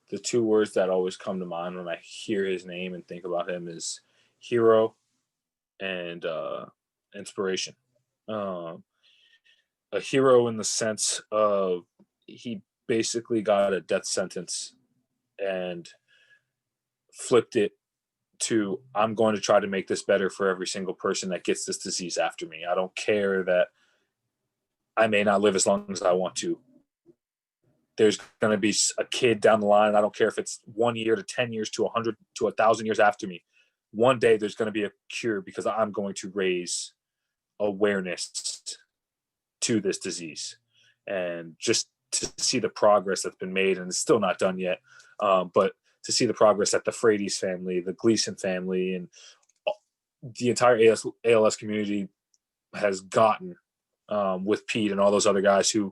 the two words that always come to mind when I hear his name and think about him is hero and inspiration. Um, a hero in the sense of he basically got a death sentence and flipped it to I'm going to try to make this better for every single person that gets this disease after me. I don't care that I may not live as long as I want to. There's going to be a kid down the line. I don't care if it's 1 year to 10 years to 100 to 1,000 years after me. One day there's going to be a cure because I'm going to raise awareness to this disease. And just to see the progress that's been made, and it's still not done yet, but to see the progress that the Frates family, the Gleason family, and the entire ALS community has gotten with Pete and all those other guys who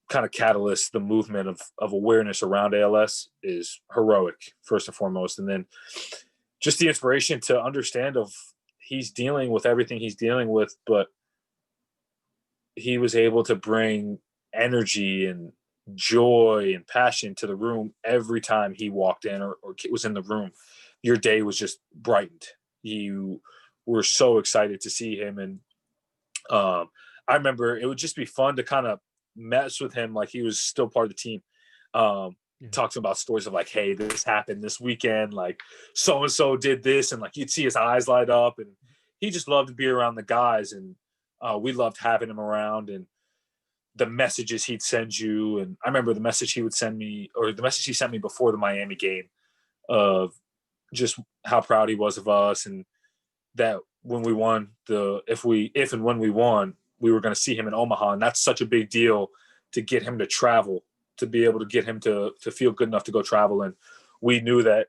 kind of catalyst the movement of awareness around ALS is heroic, first and foremost. And then just the inspiration to understand of he's dealing with everything he's dealing with, but he was able to bring energy and joy and passion to the room every time he walked in or was in the room. Your day was just brightened. You were so excited to see him. And I remember it would just be fun to kind of mess with him like he was still part of the team. Talks about stories of like, hey, this happened this weekend, like so and so did this, and like you'd see his eyes light up, and he just loved to be around the guys, and we loved having him around, and the messages he'd send you. And I remember the message he would send me, or the message he sent me before the Miami game, of just how proud he was of us, and that when we won if and when we won, we were going to see him in Omaha. And that's such a big deal to get him to travel, to be able to get him to feel good enough to go travel. And we knew that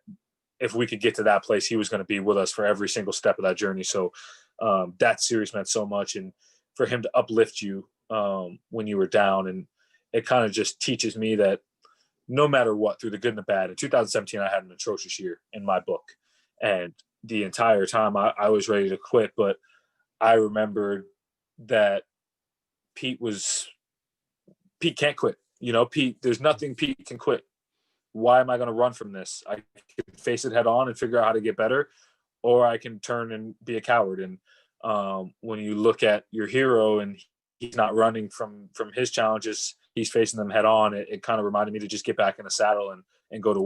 if we could get to that place, he was going to be with us for every single step of that journey. So that series meant so much. And for him to uplift you when you were down. And it kind of just teaches me that no matter what, through the good and the bad, in 2017, I had an atrocious year in my book. And the entire time I was ready to quit, but I remembered that Pete can't quit. Pete, there's nothing Pete can quit. Why am I going to run from this? I can face it head on and figure out how to get better, or I can turn and be a coward. And when you look at your hero and he's not running from his challenges, he's facing them head on, it kind of reminded me to just get back in the saddle and go to work.